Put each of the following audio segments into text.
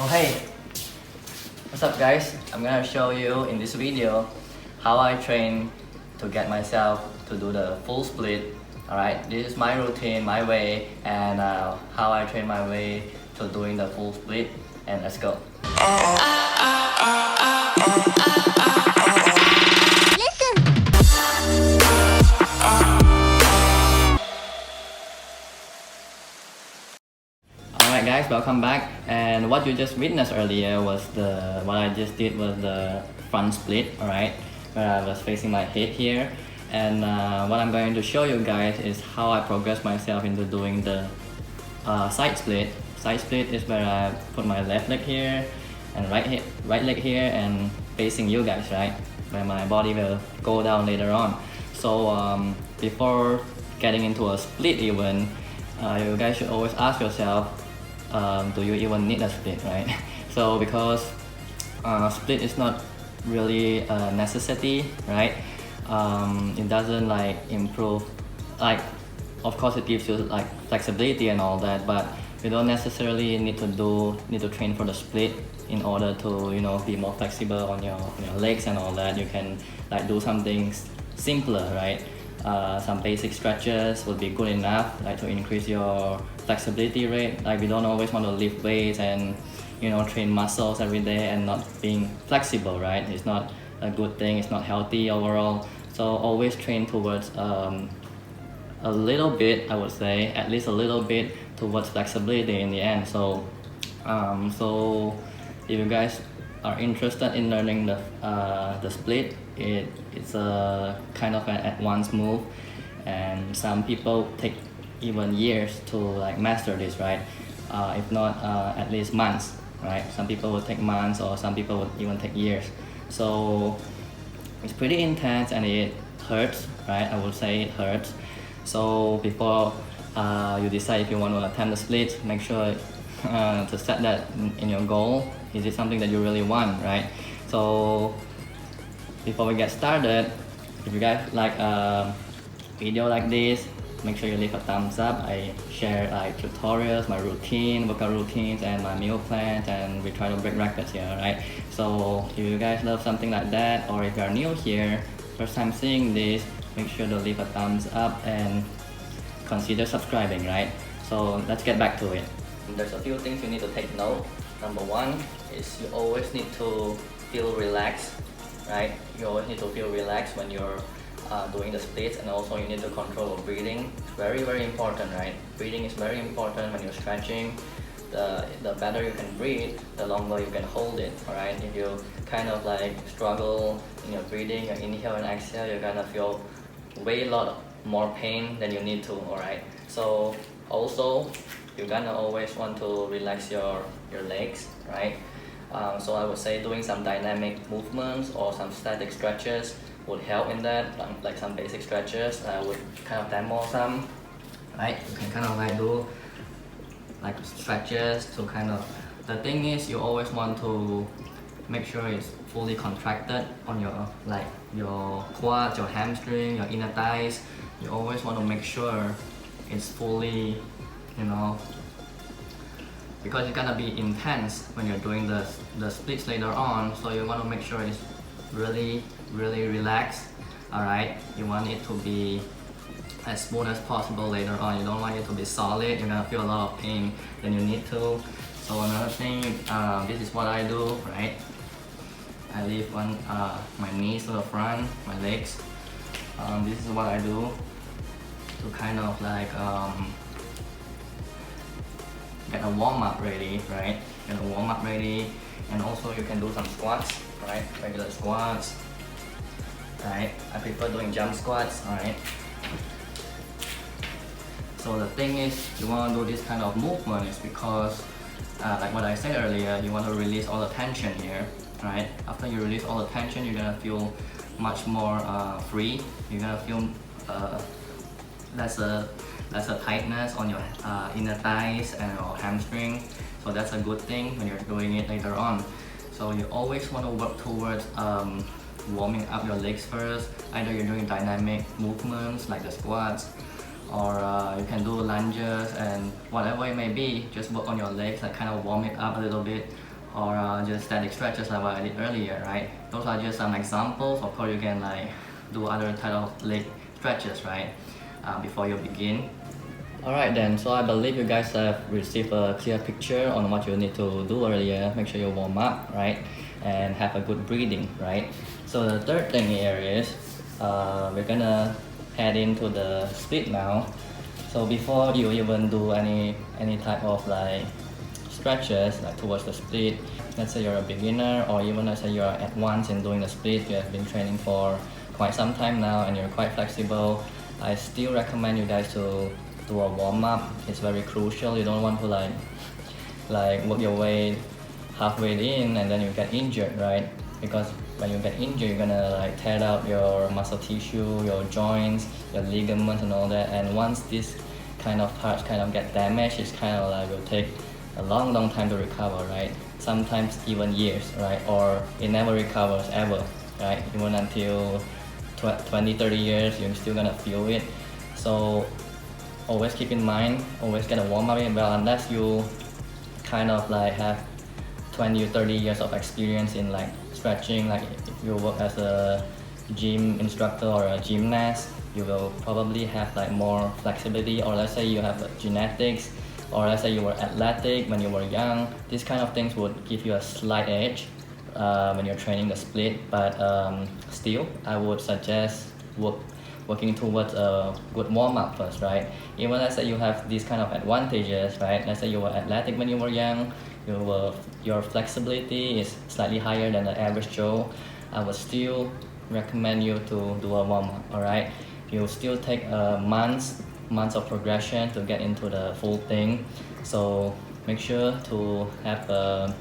Oh hey, what's up guys? I'm gonna show you in this video how I train to get myself to do the full split. Alright, this is my routine, my way, and how I train my way to doing the full split, and let's go. Alright guys, welcome back. And what you just witnessed earlier was what I just did was the front split, alright, where I was facing my head here. And what I'm going to show you guys is how I progress myself into doing the side split. Side split is where I put my left leg here and right leg here and facing you guys, right, where my body will go down later on. So before getting into a split even, you guys should always ask yourself, do you even need a split, right? So because split is not really a necessity, right? It doesn't like improve, like of course it gives you like flexibility and all that, but you don't necessarily need to train for the split in order to, you know, be more flexible on your legs and all that. You can like do something simpler, right? Some basic stretches would be good enough, like to increase your flexibility rate. Like we don't always want to lift weights and, you know, train muscles every day and not being flexible, right? It's not a good thing, it's not healthy overall. So always train towards a little bit, I would say, at least a little bit towards flexibility in the end. So if you guys are interested in learning the split, it's a kind of an advanced move, and some people take even years to like master this, right? If not at least months, right? Some people will take months, or some people would even take years. So it's pretty intense and it hurts, right? I would say it hurts. So before you decide if you want to attempt the split, make sure to set that in your goal. Is it something that you really want, right? So before we get started, if you guys like a video like this, make sure you leave a thumbs up. I share like tutorials, my routine, workout routines, and my meal plans, and we try to break records here, right? So if you guys love something like that, or if you're new here, first time seeing this, make sure to leave a thumbs up and consider subscribing, right? So let's get back to it. There's a few things you need to take note. Number one is you always need to feel relaxed, right? You always need to feel relaxed when you're doing the splits, and also you need to control your breathing. It's very, very important, right? Breathing is very important when you're stretching. The better you can breathe, the longer you can hold it, alright? If you kind of like struggle in your breathing, your inhale and exhale, you're gonna feel way a lot more pain than you need to, alright? So also, you're gonna always want to relax your legs, right? So I would say doing some dynamic movements or some static stretches would help in that, like some basic stretches. I would kind of demo some, right? You can kind of like do like stretches to kind of, the thing is you always want to make sure it's fully contracted on your, like your quads, your hamstring, your inner thighs. You always want to make sure it's fully, you know, because it's gonna be intense when you're doing the splits later on. So you want to make sure it's really relaxed, alright? You want it to be as smooth as possible later on. You don't want it to be solid. You're gonna feel a lot of pain than you need to. So another thing, this is what I do, right? I lift my knees to the front, my legs. This is what I do to kind of like get a warm-up ready, right? Get a warm-up ready, and also you can do some squats, right? Regular squats, right? I prefer doing jump squats, alright? So the thing is, you want to do this kind of movement is because, like what I said earlier, you want to release all the tension here, right? After you release all the tension, you're gonna feel much more free. You're gonna feel lesser tightness on your inner thighs and your hamstring. So that's a good thing when you're doing it later on. So you always want to work towards warming up your legs first. Either you're doing dynamic movements like the squats, or you can do lunges and whatever it may be. Just work on your legs, like kind of warm it up a little bit or just static stretches like what I did earlier, right? Those are just some examples. Of course, you can like do other type of leg stretches, right? Before you begin. Alright then, so I believe you guys have received a clear picture on what you need to do earlier. Make sure you warm up, right? And have a good breathing, right? So the third thing here is we're gonna head into the split now. So before you even do any type of like stretches like towards the split, let's say you're a beginner, or even let's say you're advanced in doing the split, you have been training for quite some time now and you're quite flexible, I still recommend you guys to do a warm-up. It's very crucial. You don't want to like work your way halfway in and then you get injured, right? Because when you get injured, you're gonna like tear out your muscle tissue, your joints, your ligaments and all that. And once this kind of parts kind of get damaged, it's kind of like will take a long time to recover, right? Sometimes even years, right? Or it never recovers ever, right? Even until 20-30 years, you're still gonna feel it. So always keep in mind, always get a warm up well, unless you kind of like have 20 or 30 years of experience in like stretching. Like if you work as a gym instructor or a gymnast, you will probably have like more flexibility. Or let's say you have genetics, or let's say you were athletic when you were young. These kind of things would give you a slight edge when you're training the split, but still I would suggest working towards a good warm-up first, right? Even let's say you have these kind of advantages, right? Let's say you were athletic when you were young, your flexibility is slightly higher than the average Joe, I would still recommend you to do a warm-up, alright? You'll still take months of progression to get into the full thing, so make sure to have a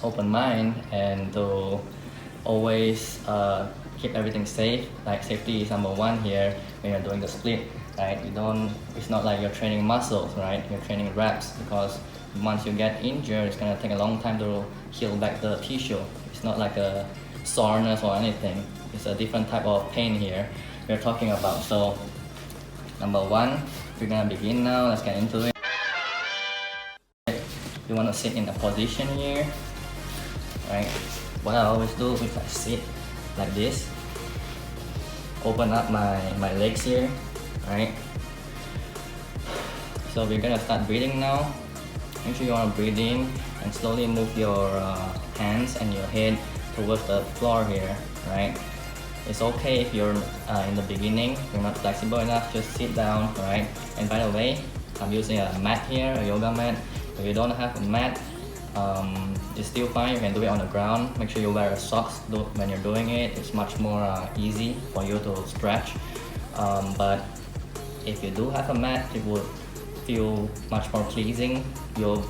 open mind and to always keep everything safe. Like safety is number one here when you're doing the split, right? It's not like you're training muscles, right? You're training reps, because once you get injured, it's gonna take a long time to heal back the tissue. It's not like a soreness or anything. It's a different type of pain here we're talking about. So number one, we're gonna begin now. Let's get into it. You want to sit in a position here, right? What I always do is I sit like this, open up my legs here, right? So we're gonna start breathing now. Make sure you want to breathe in and slowly move your hands and your head towards the floor here, right? It's okay if you're in the beginning, you're not flexible enough, just sit down, right? And by the way, I'm using a mat here, a yoga mat. If you don't have a mat, it's still fine, you can do it on the ground. Make sure you wear socks when you're doing it. It's much more easy for you to stretch. But if you do have a mat, it would feel much more pleasing. You'll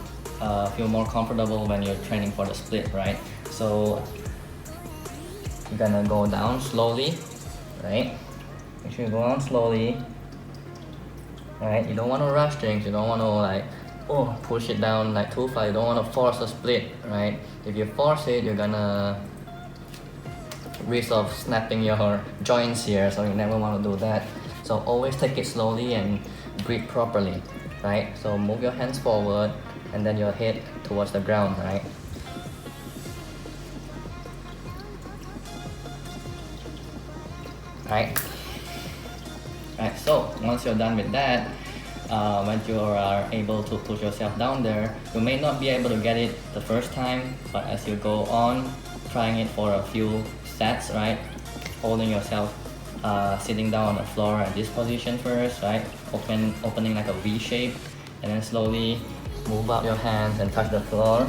feel more comfortable when you're training for the split, right? So you're gonna go down slowly, right? Make sure you go down slowly, right? You don't want to rush things. You don't want to like push it down like too far. You don't want to force a split, right? If you force it, you're gonna risk of snapping your joints here, so you never want to do that. So always take it slowly and breathe properly, right? So move your hands forward and then your head towards the ground, right? Right. So once you're done with that, when you are able to push yourself down there, you may not be able to get it the first time, but as you go on, trying it for a few sets, right? Holding yourself, sitting down on the floor at this position first, right? Opening like a V shape, and then slowly move out your hands and touch the floor.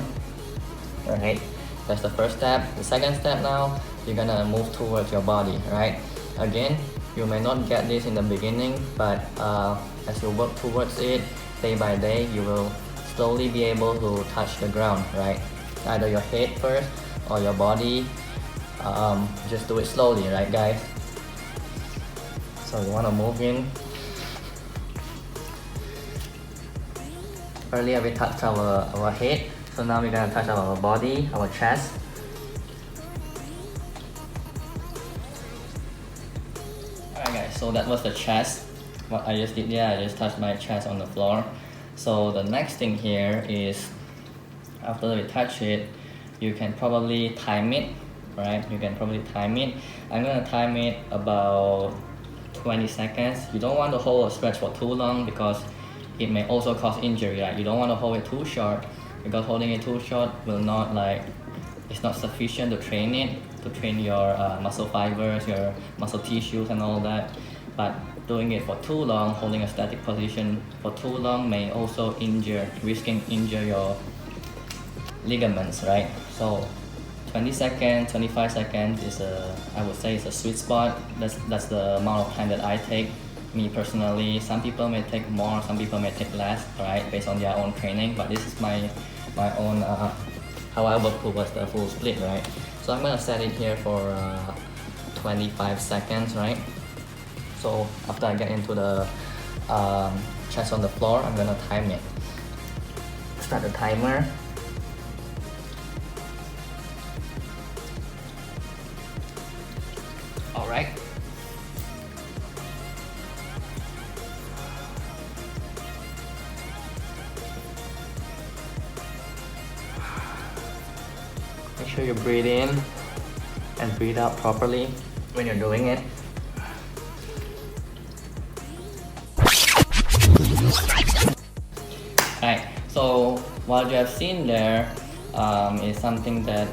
Alright, that's the first step. The second step now, you're gonna move towards your body, right? Again, you may not get this in the beginning, but as you work towards it day by day, you will slowly be able to touch the ground, right? Either your head first or your body. Just do it slowly, right guys? So you want to move in. Earlier we touched our head, so now we're gonna touch our body, our chest. Alright guys, so that was the chest. What I just did, I just touched my chest on the floor. So the next thing here is, after we touch it, you can probably time it, right? You can probably time it. I'm gonna time it about 20 seconds. You don't want to hold a stretch for too long because it may also cause injury. Like, you don't want to hold it too short, because holding it too short will not it's not sufficient to train it, to train your muscle fibers, your muscle tissues and all that. But doing it for too long, holding a static position for too long may also risking injure your ligaments, right? So 20 seconds, 25 seconds is I would say is a sweet spot. That's the amount of time that I take. Me personally, some people may take more, some people may take less, right? Based on their own training. But this is my own how I work towards the full split, right? So I'm gonna set it here for 25 seconds, right? So after I get into the chest on the floor, I'm gonna time it. Start the timer. All right. Make sure you breathe in and breathe out properly when you're doing it. Right, so what you have seen there is something that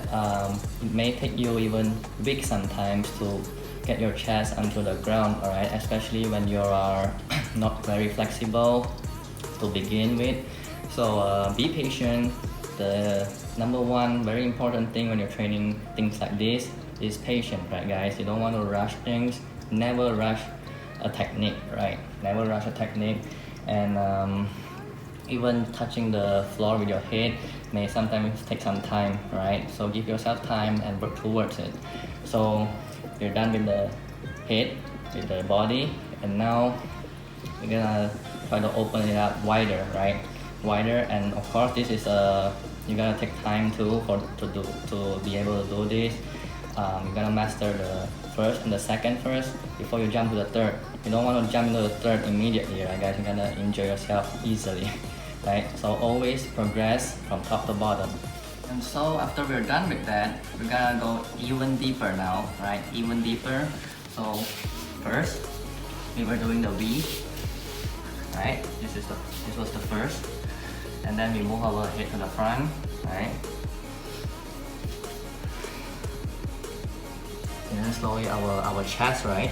may take you even weeks sometimes to get your chest onto the ground, alright? Especially when you are not very flexible to begin with. So be patient. The number one very important thing when you're training things like this is patience, right guys? You don't want to rush things. Never rush a technique, right? Never rush a technique. And even touching the floor with your head may sometimes take some time, right? So give yourself time and work towards it. So you're done with the head, with the body, and now we're gonna try to open it up wider, right? Wider, and of course this is you're gonna take time to be able to do this. You're gonna master the first and the second first before you jump to the third. You don't want to jump into the third immediately, right guys? You're gonna injure yourself easily, right? So always progress from top to bottom. And so after we're done with that, we're gonna go even deeper now, right? Even deeper. So first, we were doing the V, right? This was the first. And then we move our head to the front, right? And then slowly our chest, right?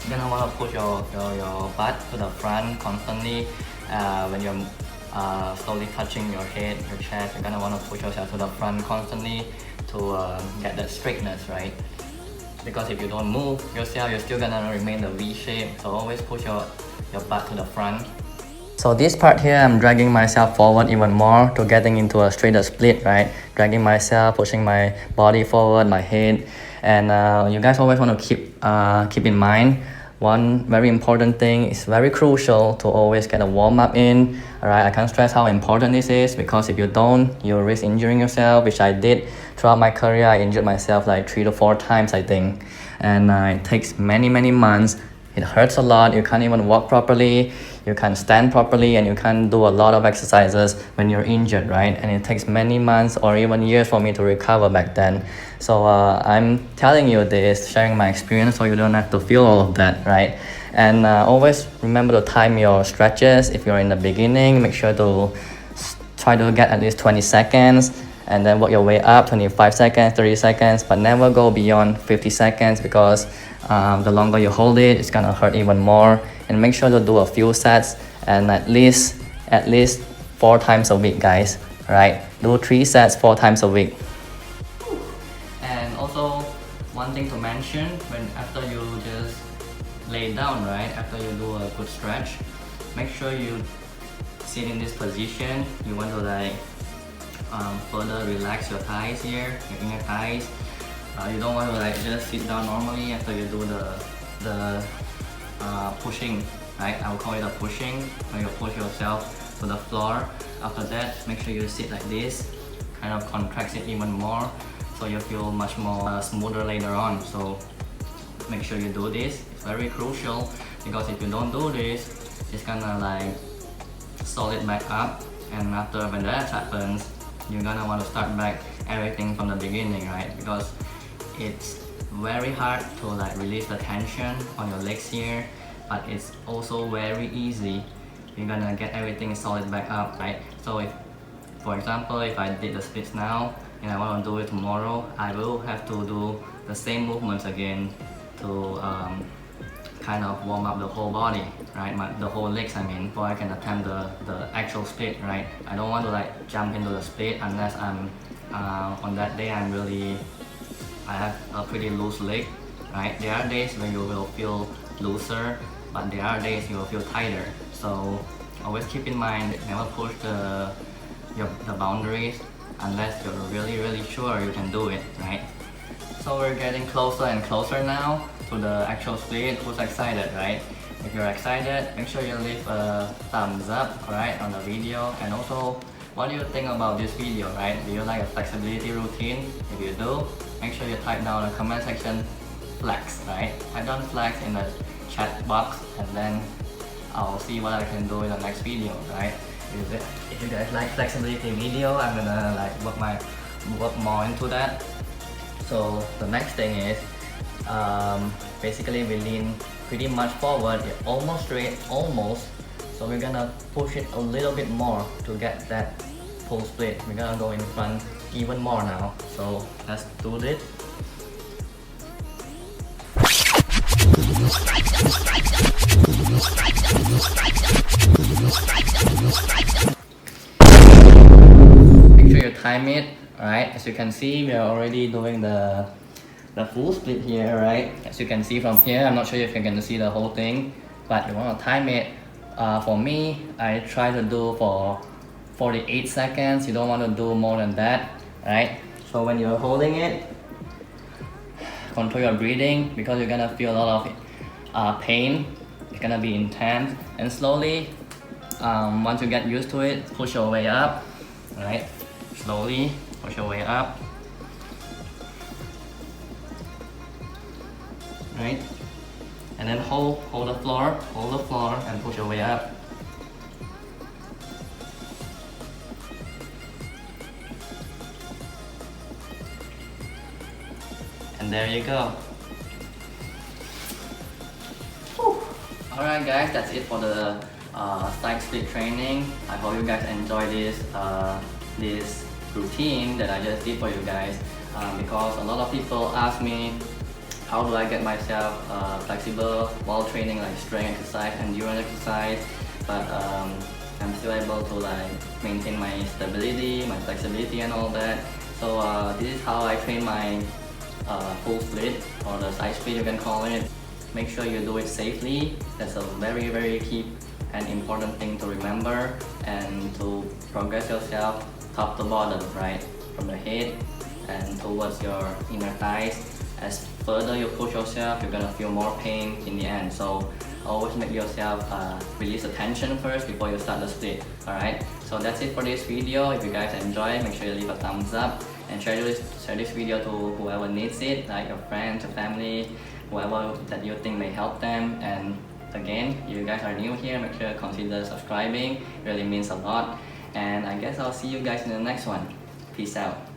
Then I want to push your butt to the front constantly. When you're slowly touching your head, your chest, you're gonna want to push yourself to the front constantly to get that straightness, right? Because if you don't move yourself, you're still gonna remain the V shape. So always push your butt to the front. So this part here, I'm dragging myself forward even more to getting into a straighter split, right? Dragging myself, pushing my body forward, my head. And you guys always want to keep in mind, one very important thing is very crucial to always get a warm-up in. Alright, I can't stress how important this is, because if you don't, you'll risk injuring yourself, which I did throughout my career. I injured myself like 3 to 4 times, I think. And it takes many months. It hurts a lot. You can't even walk properly, you can't stand properly, and you can't do a lot of exercises when you're injured, right? And it takes many months or even years for me to recover back then. So I'm telling you this, sharing my experience, so you don't have to feel all of that, right? And always remember to time your stretches. If you're in the beginning, make sure to try to get at least 20 seconds, and then work your way up, 25 seconds, 30 seconds, but never go beyond 50 seconds, because the longer you hold it, it's gonna hurt even more. And make sure to do a few sets, and at least 4 times a week, guys, right? Do 3 sets 4 times a week. And also, one thing to mention, after you just lay down, right? After you do a good stretch, make sure you sit in this position. You want to further relax your thighs here, your inner thighs. You don't want to just sit down normally after you do the pushing, right? I will call it a pushing, when you push yourself to the floor. After that, make sure you sit like this, kind of contracts it even more, so you feel much more smoother later on. So make sure you do this. It's very crucial, because if you don't do this, it's gonna solid back up, and when that happens, you're gonna want to start back everything from the beginning, right? Because it's very hard to like release the tension on your legs here, but it's also very easy. You're gonna get everything solid back up, right? So if, for example, if I did the splits now and I want to do it tomorrow, I will have to do the same movements again to kind of warm up the whole body, right? The whole legs, I mean, before I can attempt the actual split, right? I don't want to like jump into the split unless I'm on that day I have a pretty loose leg, right? There are days when you will feel looser, but there are days you will feel tighter. So always keep in mind, never push the boundaries unless you're really sure you can do it, right? So we're getting closer and closer now to the actual split. Who's excited, right? If you're excited, make sure you leave a thumbs up, right, on the video. And also, what do you think about this video, right? Do you like a flexibility routine? If you do, make sure you type down in the comment section flex, right? Type down flex in the chat box, and then I'll see what I can do in the next video, right? If you guys like flexibility video, I'm gonna like work more into that. So the next thing is basically we lean pretty much forward, almost straight, almost. So we're gonna push it a little bit more to get that full split. We're gonna go in front even more now. So let's do this. Make sure you time it, alright? As you can see, we are already doing the full split here, right? As you can see from here, I'm not sure if you can see the whole thing, but you want to time it. For me, I try to do for 48 seconds. You don't want to do more than that, right? So when you're holding it, control your breathing because you're gonna feel a lot of pain. It's gonna be intense, and slowly, once you get used to it, push your way up, right? Slowly push your way up, right? And then hold the floor, and push your way up. And there you go. Alright guys, that's it for the side split training. I hope you guys enjoy this routine that I just did for you guys, because a lot of people ask me how do I get myself flexible while training like strength exercise and endurance exercise, but I'm still able to like maintain my stability, my flexibility and all that. So this is how I train my full split, or the side split you can call it. Make sure you do it safely. That's a very key and important thing to remember, and to progress yourself top to bottom, right? From the head and towards your inner thighs. As further you push yourself, you're gonna feel more pain in the end. So always make yourself release the tension first before you start the split. Alright, so that's it for this video. If you guys enjoy, make sure you leave a thumbs up and share this video to whoever needs it, like your friends, your family, whoever that you think may help them. And again, if you guys are new here, make sure you consider subscribing. It really means a lot. And I guess I'll see you guys in the next one. Peace out.